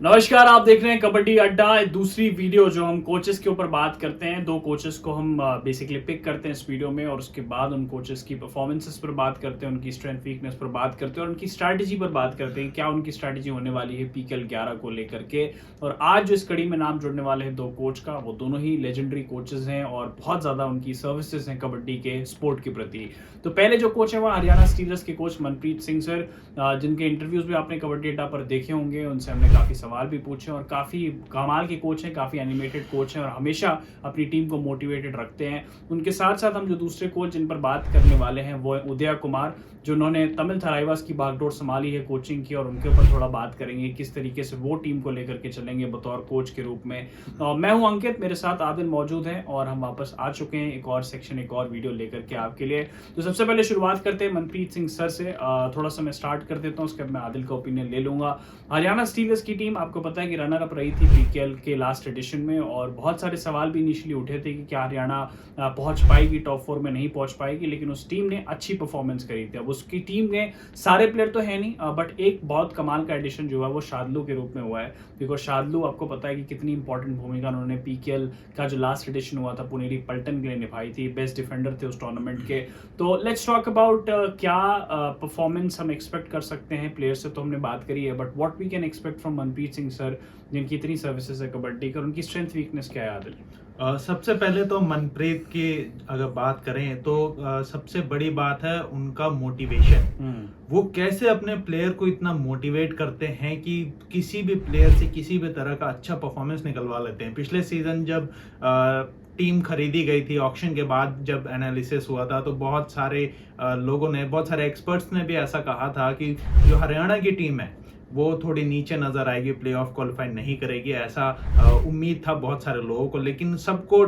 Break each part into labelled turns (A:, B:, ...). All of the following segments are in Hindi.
A: नमस्कार, आप देख रहे हैं कबड्डी अड्डा। दूसरी वीडियो जो हम कोचेस के ऊपर बात करते हैं, दो कोचेस को हम बेसिकली पिक करते हैं इस वीडियो में और उसके बाद उन कोचेस की परफॉर्मेंसेस पर बात करते हैं, उनकी स्ट्रेंथ वीकनेस पर बात करते हैं और उनकी स्ट्रैटेजी पर बात करते हैं। क्या उनकी स्ट्रैटेजी होने वाली है पीकेएल 11 को लेकर के। और आज जो इस कड़ी में नाम जुड़ने वाले हैं दो कोच का, वो दोनों ही लेजेंडरी कोचेस हैं और बहुत ज़्यादा उनकी सर्विसेज हैं कबड्डी के स्पोर्ट के प्रति। तो पहले जो कोच है वो हरियाणा स्टीलर्स के कोच मनप्रीत सिंह सर, जिनके इंटरव्यूज भी आपने कबड्डी अड्डा पर देखे होंगे। उनसे हमने काफ़ी सवाल भी पूछे और काफ़ी कमाल के कोच हैं, काफ़ी एनिमेटेड कोच हैं और हमेशा अपनी टीम को मोटिवेटेड रखते हैं। उनके साथ साथ हम जो दूसरे कोच जिन पर बात करने वाले हैं वो है उदया कुमार, जो उन्होंने तमिल थराइवास की बागडोर संभाली है कोचिंग की, और उनके ऊपर थोड़ा बात करेंगे किस तरीके से वो टीम को लेकर के चलेंगे बतौर कोच के रूप में। मैं हूं अंकित, मेरे साथ आदिल मौजूद हैं और हम वापस आ चुके हैं एक और सेक्शन, एक और वीडियो लेकर के आपके लिए। तो सबसे पहले शुरुआत करते हैं मनप्रीत सिंह सर से। थोड़ा सा मैं स्टार्ट कर देता हूँ, उसके बाद मैं आदिल का ओपिनियन ले लूंगा। हरियाणा स्टीलर्स की टीम आपको पता है कि रनर अप रही थी पीकेएल के लास्ट एडिशन में और बहुत सारे सवाल भी इनिशियली उठे थे कि क्या हरियाणा पहुंच पाएगी, टॉप 4 में नहीं पहुंच पाएगी, लेकिन उस टीम ने अच्छी परफॉर्मेंस करी थी। अब उसकी टीम ने सारे प्लेयर तो है नहीं, बट एक बहुत कमाल का एडिशन जो है वो शादलू के रूप में हुआ है। बिकॉज शादलू आपको पता है कि कितनी इंपॉर्टेंट भूमिका उन्होंने पीकेएल का जो लास्ट एडिशन हुआ था पुनेरी पल्टन के लिए निभाई थी। बेस्ट डिफेंडर थे उस टूर्नामेंट के। तो लेट्स टॉक अबाउट क्या परफॉर्मेंस हम एक्सपेक्ट कर सकते हैं प्लेयर से, तो हमने बात करी है, but what we can expect from Manpreet Singh sir, जिनकी इतनी सर्विसेज है कबड्डी का, उनकी स्ट्रेंथ वीकनेस क्या है आदिल?
B: सबसे पहले तो मनप्रीत की अगर बात करें तो सबसे बड़ी बात है उनका मोटिवेशन। वो कैसे अपने प्लेयर को इतना मोटिवेट करते हैं कि किसी भी प्लेयर से किसी भी तरह का अच्छा परफॉर्मेंस निकलवा लेते हैं। पिछले सीजन जब टीम खरीदी गई थी ऑक्शन के बाद, जब एनालिसिस हुआ था, तो बहुत सारे लोगों ने, बहुत सारे एक्सपर्ट्स ने भी ऐसा कहा था कि जो हरियाणा की टीम है वो थोड़ी नीचे नजर आएगी, प्लेऑफ क्वालिफाई नहीं करेगी, ऐसा उम्मीद था बहुत सारे लोगों को। लेकिन सबको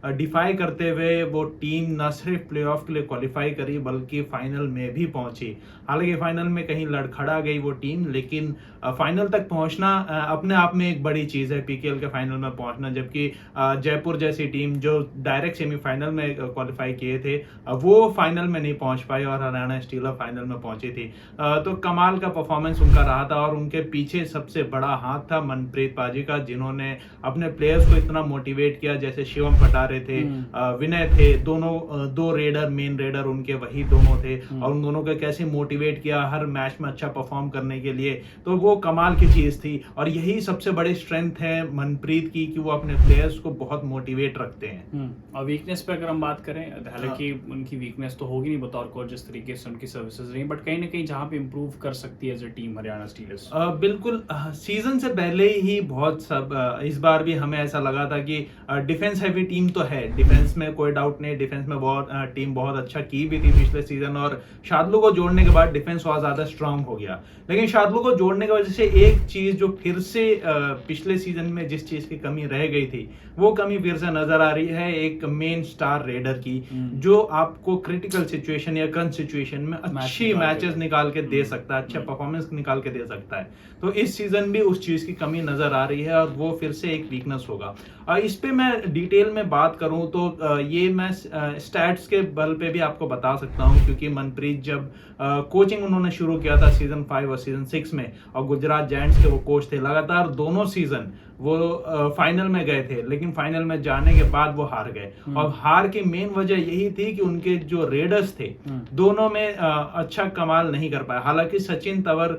B: डिफाई करते हुए वो टीम न सिर्फ प्लेऑफ के लिए क्वालिफाई करी बल्कि फाइनल में भी पहुंची। हालांकि फाइनल में कहीं लड़खड़ा गई वो टीम, लेकिन फाइनल तक पहुंचना अपने आप में एक बड़ी चीज है, पीकेएल के फाइनल में पहुंचना। जबकि जयपुर जैसी टीम जो डायरेक्ट सेमीफाइनल में क्वालिफाई किए थे, वो फाइनल में नहीं पहुंच पाई और हरियाणा स्टीलर फाइनल में पहुंची थी। तो कमाल का परफॉर्मेंस उनका रहा था और उनके पीछे सबसे बड़ा हाथ था मनप्रीत पाजी का, जिन्होंने अपने प्लेयर्स को इतना मोटिवेट किया। जैसे शिवम पटारे थे, विनय थे, दोनों दो रेडर, मेन रेडर उनके वही दोनों थे, और उन दोनों को कैसे मोटिवेट किया हर मैच में अच्छा परफॉर्म करने के लिए। तो वो कमाल की चीज थी और यही सबसे बड़ी स्ट्रेंथ है मनप्रीत की कि वो अपने प्लेयर्स को बहुत मोटिवेट रखते हैं।
A: और वीकनेस पे अगर हम बात करें, हालांकि उनकी वीकनेस तो होगी नहीं बतौर कोच जिस तरीके से उनकी सर्विसेज रही, बट कहीं ना कहीं जहां पे इंप्रूव कर सकती है as a team Haryana Steelers.
B: बिल्कुल, सीजन से पहले ही बहुत सब इस बार भी हमें ऐसा लगा था कि डिफेंस हैवी टीम तो है, डिफेंस में कोई डाउट नहीं, डिफेंस में बहुत टीम बहुत अच्छा की भी थी पिछले सीजन, और शादलू को जोड़ने के बाद डिफेंस और ज्यादा स्ट्रांग हो गया। लेकिन शादलू को जोड़ने की वजह से एक चीज जो फिर से पिछले सीजन में जिस चीज की कमी रह गई थी, वो कमी फिर से नजर आ रही है, एक मेन स्टार रेडर की, जो आपको क्रिटिकल सिचुएशन या क्रंच सिचुएशन में अच्छी मैचेस निकाल के दे सकता है, अच्छा परफॉर्मेंस निकाल के दे सकता है। तो इस सीजन भी उस चीज की कमी नजर आ रही है और वो फिर से एक वीकनेस होगा। इस पे मैं डिटेल में बात करूं तो ये मैं स्टैट्स के बल पे भी आपको बता सकता हूं, क्योंकि मनप्रीत जब कोचिंग उन्होंने शुरू किया था सीजन 5 और सीजन 6 में, और गुजरात जायंट्स के वो कोच थे, लगातार दोनों सीजन वो फाइनल में गए थे, लेकिन फाइनल में जाने के बाद वो हार गए। और हार की मेन वजह यही थी कि उनके जो रेडर्स थे दोनों में अच्छा कमाल नहीं कर पाए। हालांकि सचिन तंवर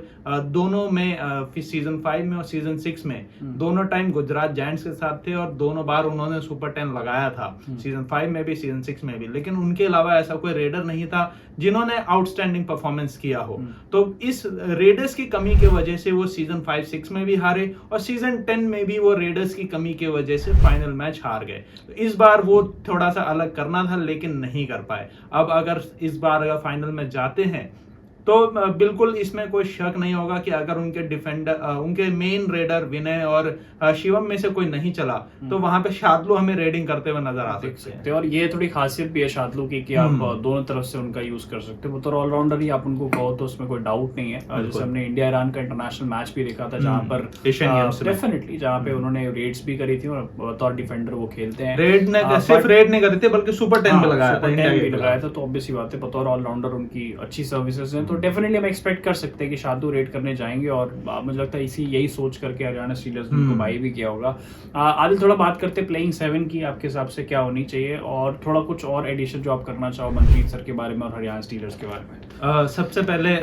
B: दोनों में सीजन 5 में और सीजन 6 में दोनों टाइम गुजरात जायंट्स के साथ थे और दोनों बार उन्होंने सुपर 10 लगाया था, सीजन 5 में भी सीजन 6 में भी। लेकिन उनके अलावा ऐसा कोई रेडर नहीं था जिन्होंने आउटस्टैंडिंग परफॉर्मेंस किया हो। तो इस रेडर्स की कमी की वजह से वो सीजन 5-6 में भी हारे और सीजन 10 में भी वो रेडर्स की कमी की वजह से फाइनल मैच हार गए। तो इस बार वो थोड़ा सा अलग करना था लेकिन नहीं कर पाए। अब अगर इस बार अगर फाइनल में जाते हैं तो बिल्कुल इसमें कोई शक नहीं होगा कि अगर उनके डिफेंडर, उनके मेन रेडर विनय और शिवम में से कोई नहीं चला तो वहां पे शादलू हमें रेडिंग करते हुए नजर आ सकते हैं।
A: और ये थोड़ी खासियत भी है शादलू की कि आप दोनों तरफ से उनका यूज कर सकते हो। तो ऑलराउंडर ही आप उनको कहो तो उसमें कोई डाउट नहीं है। जैसे हमने इंडिया ईरान का इंटरनेशनल मैच भी देखा था जहां पर डेफिनेटली जहां पे उन्होंने रेड्स भी करी थी और बतौर डिफेंडर वो खेलते हैं।
B: सिर्फ रेड नहीं करे थे बल्कि सुपर 10 पे लगाया था,
A: तो ऑब्वियसली बात है बतौर ऑलराउंडर उनकी अच्छी सर्विसेज हैं। तो डेफिनेटली हम एक्सपेक्ट कर सकते हैं कि शार्दुल रेड करने जाएंगे और मुझे लगता है यही सोच करके हरियाणा स्टीलर्स ने उनको बाई भी किया होगा। आदिल, थोड़ा बात करते हैं प्लेइंग 7 की, आपके हिसाब से क्या होनी चाहिए और थोड़ा कुछ और एडिशन जो आप करना चाहो मनप्रीत सर के बारे में और हरियाणा स्टीलर्स के बारे में।
B: सबसे पहले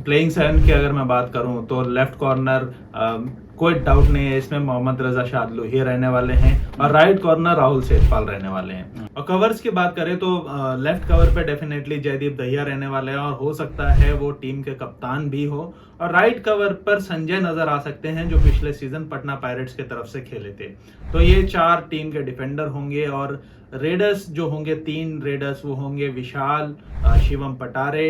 B: प्लेइंग 7 की अगर मैं बात करूं तो लेफ्ट कॉर्नर कोई डाउट नहीं है, इसमें मोहम्मद रजा शादलू ही रहने वाले हैं और राइट कॉर्नर राहुल सेठपाल रहने वाले हैं। और कवर्स की बात करें तो लेफ्ट कवर पे डेफिनेटली जयदीप दहिया रहने वाले हैं और हो सकता है वो टीम के कप्तान भी हो। और राइट कवर पर संजय नजर आ सकते हैं जो पिछले सीजन पटना पायरेट्स की तरफ से खेले थे। तो ये 4 टीम के डिफेंडर होंगे और रेडर्स जो होंगे 3 रेडर्स वो होंगे विशाल, शिवम पटारे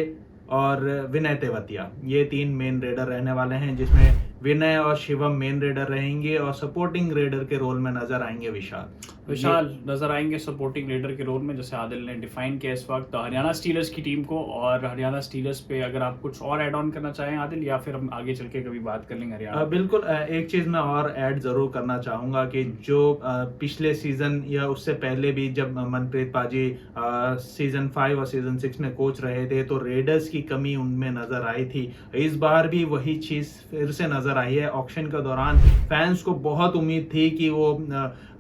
B: और विनय तेवतिया। ये 3 मेन रेडर रहने वाले हैं जिसमें विनय और शिवम मेन रेडर रहेंगे और सपोर्टिंग रेडर के रोल में नजर आएंगे विशाल
A: नजर आएंगे सपोर्टिंग रेडर के रोल में, जैसे आदिल ने डिफाइन किया इस वक्त हरियाणा स्टीलर्स की टीम को। और हरियाणा स्टीलर्स पे अगर आप कुछ और ऐड ऑन करना चाहें आदिल, या फिर हम आगे चल के कभी बात कर लेंगे हरियाणा।
B: बिल्कुल, एक चीज मैं और ऐड जरूर करना चाहूंगा कि जो पिछले सीजन या उससे पहले भी जब मनप्रीत पाजी सीजन 5 और सीजन 6 में कोच रहे थे तो रेडर्स की कमी उनमें नजर आई थी। इस बार भी वही चीज फिर से नजर आई है। ऑक्शन के दौरान फैंस को बहुत उम्मीद थी कि वो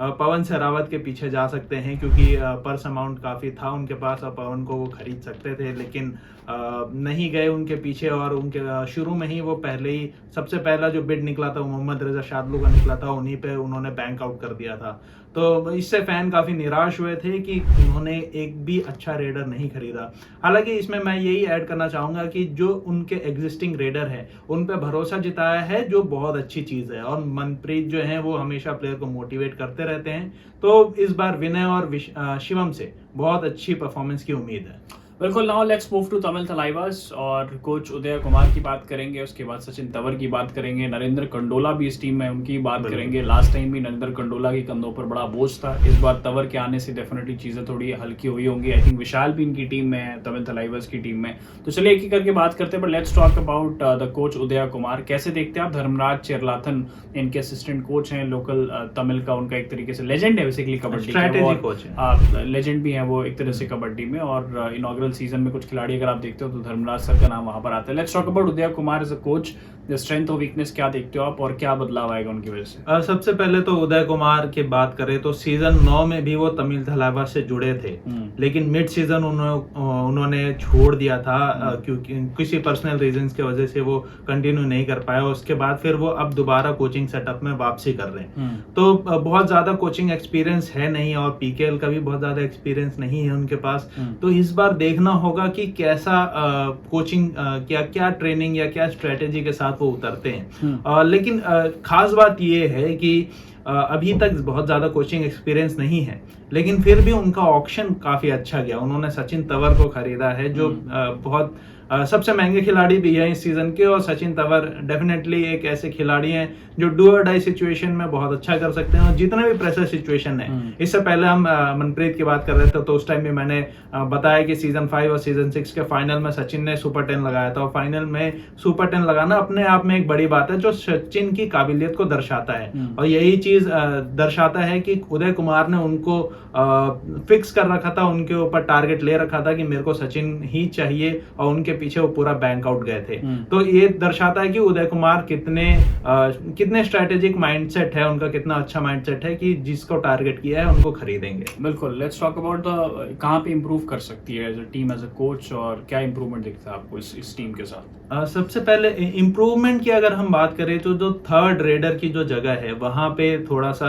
B: पवन सहरावत के पीछे जा सकते हैं क्योंकि पर्स अमाउंट काफी था उनके पास और पवन को वो खरीद सकते थे, लेकिन नहीं गए उनके पीछे और उनके शुरू में ही वो पहले ही सबसे पहला जो बिड निकला था मोहम्मद रजा शादलू का निकला था, उन्हीं पे उन्होंने बैंक आउट कर दिया था। तो इससे फैन काफी निराश हुए थे कि उन्होंने एक भी अच्छा रेडर नहीं खरीदा। हालांकि इसमें मैं यही ऐड करना चाहूंगा कि जो उनके एग्जिस्टिंग रेडर है उन पे भरोसा जिताया है, जो बहुत अच्छी चीज है। और मनप्रीत जो है वो हमेशा प्लेयर को मोटिवेट करते रहते हैं, तो इस बार विनय और शिवम से बहुत अच्छी परफॉर्मेंस की उम्मीद है।
A: बिल्कुल। Now let's move to Tamil Thalaivas और कोच उदय कुमार की बात करेंगे, उसके बाद सचिन तंवर की बात करेंगे, नरेंद्र कंडोला भी इस टीम में उनकी बात करेंगे। लास्ट टाइम भी नरेंद्र कंडोला के कंधों पर बड़ा बोझ था, इस बार तंवर के आने से डेफिनेटली चीजें थोड़ी हल्की हुई होंगी। आई थिंक विशाल भी इनकी टीम में है, तमिल थलाइवास की टीम में। तो चलिए एक एक करके बात करते हैं, but let's talk about the coach Uday Kumar. कैसे देखते हैं आप धर्मराज चेरलाथन, इनके असिस्टेंट कोच हैं लोकल तमिल का, उनका एक तरीके से लेजेंड है बेसिकली कबड्डी का, लेजेंड भी है वो एक तरह से कबड्डी में। और इनॉग्रल सीजन में कुछ अगर आप देखते हो तो धर्मराज सर का नाम वहां पर आता है। Let's talk about Uday Kumar as a coach, strength और वीकनेस क्या देखते हो आप और क्या बदलाव आएगा उनकी वजह से?
B: सबसे पहले तो उदय कुमार की बात करें तो सीजन 9 में भी वो तमिल थलाइवास से जुड़े थे, लेकिन मिड सीजन उन्होंने छोड़ दिया था क्योंकि किसी पर्सनल रीजंस की वजह से वो कंटिन्यू नहीं कर पाया। उसके बाद फिर वो अब दोबारा कोचिंग सेटअप में वापसी कर रहे हैं। तो बहुत ज्यादा कोचिंग एक्सपीरियंस है नहीं और पीकेएल का भी बहुत ज्यादा एक्सपीरियंस नहीं है उनके पास। तो इस बार देखना होगा कि कैसा कोचिंग क्या ट्रेनिंग या क्या स्ट्रेटेजी के साथ वो उतरते हैं। लेकिन खास बात ये है कि अभी तक बहुत ज्यादा कोचिंग एक्सपीरियंस नहीं है, लेकिन फिर भी उनका ऑक्शन काफी अच्छा गया। उन्होंने सचिन तंवर को खरीदा है जो बहुत सबसे महंगे खिलाड़ी भी है इस सीजन के। और सचिन तंवर डेफिनेटली एक ऐसे खिलाड़ी हैं जो डू और डाई सिचुएशन में बहुत अच्छा कर सकते हैं और जितने भी प्रेशर सिचुएशन है। इससे पहले हम मनप्रीत की बात कर रहे थे तो उस टाइम भी मैंने बताया कि सीजन 5 और सीजन 6 के फाइनल में सचिन ने सुपर 10 लगाया था और फाइनल में सुपर 10 लगाना अपने आप में एक बड़ी बात है जो सचिन की काबिलियत को दर्शाता है। और यही चीज दर्शाता है कि उदय कुमार ने उनको फिक्स कर रखा था, उनके ऊपर टारगेट ले रखा था कि मेरे को सचिन ही चाहिए और उनके पीछे वो पूरा बैंक आउट गए थे। तो ये दर्शाता है कि उदय कुमार कितने स्ट्रेटेजिक माइंडसेट है उनका, कितना अच्छा माइंडसेट है कि जिसको टारगेट किया है उनको खरीदेंगे।
A: बिल्कुल। लेट्स टॉक अबाउट द कहां पे इंप्रूव कर सकती है as a team as a coach और क्या इंप्रूवमेंट दिखता है आपको इस टीम के साथ?
B: सबसे पहले इंप्रूवमेंट की अगर हम बात करें तो जो थर्ड रेडर की जो जगह है वहां पे थोड़ा सा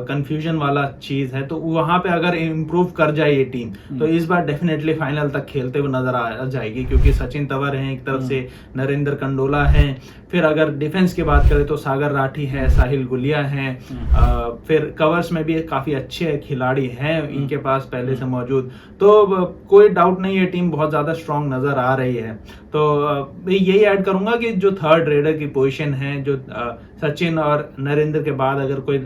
B: कंफ्यूजन वाला चीज है। तो वहां पे अगर इंप्रूव कर जाए ये टीम तो इस बार डेफिनेटली फाइनल तक खेलते हुए नजर आ जाएगी क्योंकि सचिन तंवर हैं एक तरफ से, नरेंद्र कंडोला हैं, फिर अगर डिफेंस की बात करें तो सागर राठी है, साहिल गुलिया हैं, फिर कवर्स में भी काफी अच्छे खिलाड़ी हैं इनके पास पहले से मौजूद। तो कोई डाउट नहीं ये टीम बहुत ज्यादा स्ट्रांग नजर आ रही है। तो यही ऐड करूंगा कि जो थर्ड रेडर की पोजीशन है जो सचिन और नरेंद्र के बाद अगर कोई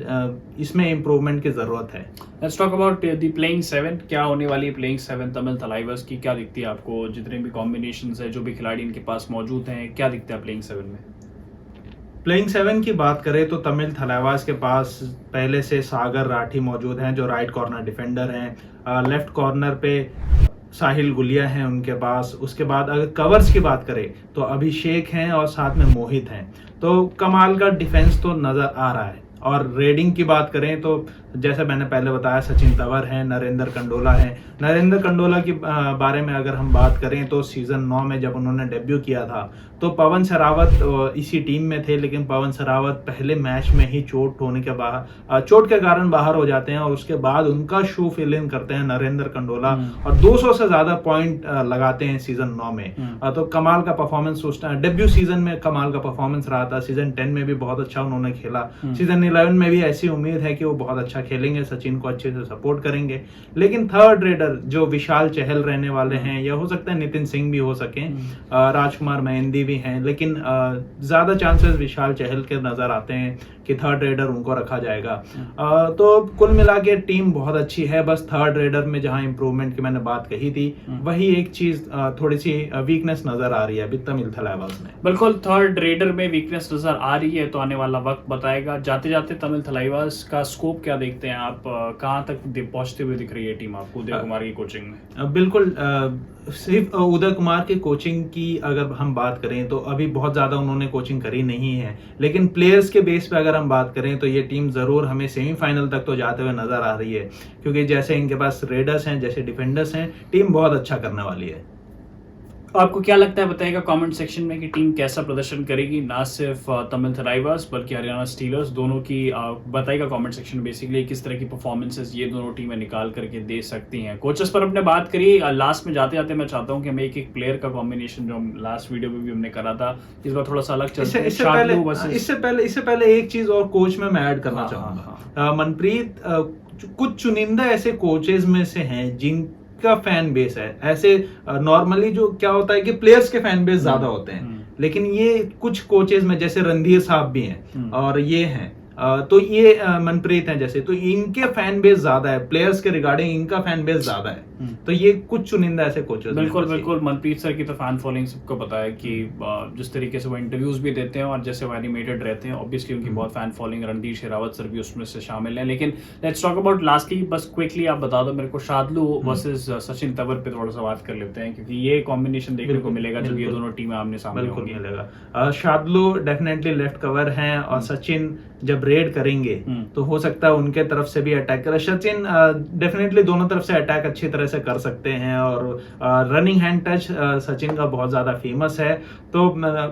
B: इसमें इंप्रूवमेंट की जरूरत है।
A: Let's talk about the playing 7। क्या होने वाली प्लेइंग 7 तमिल थलाइवास की, क्या दिखती है आपको? जितने भी कॉम्बिनेशंस है, जो भी खिलाड़ी इनके पास मौजूद हैं, क्या दिखता है प्लेइंग 7 में?
B: प्लेइंग 7 की बात करें तो तमिल थलाइवास के पास पहले से सागर राठी मौजूद हैं जो राइट कॉर्नर डिफेंडर हैं। लेफ्ट कॉर्नर पे साहिल गुलिया हैं उनके पास। उसके बाद अगर कवर्स की बात करें तो अभिषेक हैं और साथ में मोहित हैं। तो कमाल का डिफेंस तो नजर आ रहा है। और रेडिंग की बात करें तो जैसे मैंने पहले बताया, सचिन तंवर हैं, नरेंद्र कंडोला हैं। नरेंद्र कंडोला के बारे में अगर हम बात करें तो सीजन 9 में जब उन्होंने डेब्यू किया था तो पवन सरावत इसी टीम में थे, लेकिन पवन सरावत पहले मैच में ही चोट के कारण बाहर हो जाते हैं और उसके बाद उनका शू फिल इन करते हैं नरेंद्र कंडोला और 200 से ज्यादा पॉइंट लगाते हैं सीजन 9 में। तो कमाल का परफॉर्मेंस उस डेब्यू सीजन में कमाल का परफॉर्मेंस रहा था। सीजन 10 में भी बहुत अच्छा उन्होंने खेला। सीजन 11 में भी ऐसी उम्मीद है कि वो बहुत अच्छा खेलेंगे, सचिन को अच्छे से सपोर्ट करेंगे। लेकिन थर्ड रेडर जो विशाल चहल रहने वाले हैं, या हो सकता है नितिन सिंह भी हो सके, राजकुमार मेहंदी भी हैं, लेकिन ज्यादा चांसेस विशाल चहल के नजर आते हैं कि थर्ड रेडर उनको रखा जाएगा। तो कुल मिला के टीम बहुत अच्छी है। बस थर्ड रेडर में जहां इंप्रूवमेंट की मैंने बात कही थी, वही एक चीज थोड़ी सी वीकनेस नजर आ रही है अभी तमिल थलाइवास में।
A: बिल्कुल, थर्ड रेडर में वीकनेस नजर आ रही है, तो आने वाला वक्त बताएगा। जाते जाते तमिल थलाइवास का स्कोप क्या देखते हैं आप? कहां तक पहुंचते हुए दिख रही है टीम आपको उदय कुमार की कोचिंग में?
B: बिल्कुल, सिर्फ उदय कुमार की कोचिंग की अगर हम बात करें तो अभी बहुत ज्यादा उन्होंने कोचिंग करी नहीं है, लेकिन प्लेयर्स के बेस पे अगर हम बात करें तो ये टीम जरूर हमें सेमीफाइनल तक तो जाते हुए नजर आ रही है, क्योंकि जैसे इनके पास रेडर्स हैं, जैसे डिफेंडर्स हैं, टीम बहुत अच्छा करने वाली है।
A: आपको क्या लगता है, बताइएगा कमेंट सेक्शन में कि टीम कैसा प्रदर्शन करेगी, ना सिर्फ तमिल थलाइवास बल्कि हरियाणा स्टीलर्स दोनों की। बताइएगा कमेंट सेक्शन में बेसिकली किस तरह की परफॉर्मेंसेस ये दोनों टीमें निकाल करके दे सकती हैं। कोचेस पर अपने बात करिए। लास्ट में जाते जाते मैं चाहता हूं कि हम एक प्लेयर का कॉम्बिनेशन जो हम लास्ट वीडियो में भी हमने करा था, इस बार थोड़ा सा अलग चलता है।
B: इससे पहले एक चीज और कोच में मैं ऐड करना चाहूंगा। मनप्रीत, कुछ चुनिंदा ऐसे कोचेस में से हैं जिनका फैन बेस है। ऐसे नॉर्मली जो क्या होता है कि प्लेयर्स के फैन बेस ज्यादा होते हैं, लेकिन ये कुछ कोचेस में जैसे रणधीर साहब भी हैं और ये हैं, तो ये मनप्रीत हैं जैसे, तो इनके फैन बेस ज्यादा है, प्लेयर्स के रिगार्डिंग इनका फैन बेस ज्यादा है। तो ये कुछ चुनिंदा ऐसे कोचेस।
A: बिल्कुल मनप्रीत सर की तो फैन फॉलोइंग सबको पता है कि जिस तरीके से वो इंटरव्यूज भी देते हैं और जैसे वो एनिमेटेड रहते हैं, ऑब्वियसली उनकी बहुत fan following. Randhir Sherawat sir भी उसमें से शामिल हैं। लेकिन लेट्स टॉक अबाउट लास्टली, बस क्विकली आप बता दो मेरे को, शार्दुल वर्सेस सचिन तंवर पे थोड़ा सा बात कर लेते हैं, क्योंकि ये कॉम्बिनेशन देखने को मिलेगा जब ये दोनों टीमें आमने सामने होंगी।
B: मिलेगा। शार्दुल डेफिनेटली लेफ्ट कवर हैं और सचिन जब रेड करेंगे तो हो सकता है उनके तरफ से भी अटैक करे। सचिन डेफिनेटली दोनों तरफ से अटैक अच्छी तरह से कर सकते हैं और रनिंग हैंड टच सचिन का बहुत ज्यादा फेमस है। तो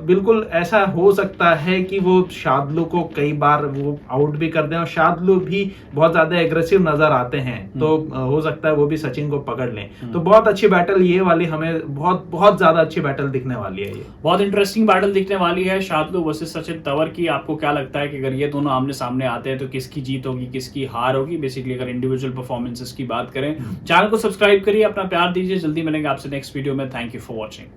B: बिल्कुल ऐसा हो सकता है कि वो शार्दुल को कई बार वो आउट भी कर दें, और शार्दुल भी बहुत ज्यादा एग्रेसिव नजर आते हैं, तो हो सकता है वो भी सचिन को पकड़ लें। तो बहुत अच्छी बैटल ये वाली, हमें बहुत ज्यादा अच्छी बैटल दिखने वाली है। ये बहुत
A: इंटरेस्टिंग बैटल दिखने वाली है, शार्दुल वर्सेस सचिन तंवर की। आपको क्या लगता है कि अगर ये दोनों आमने सामने आते हैं तो किसकी जीत होगी, किसकी हार होगी? बेसिकली अगर इंडिविजुअल परफॉर्मेंसेस की बात करें, चैनल को सब्सक्राइब करिए, अपना प्यार दीजिए। जल्दी मिलेंगे आपसे नेक्स्ट वीडियो में। Thank you for watching.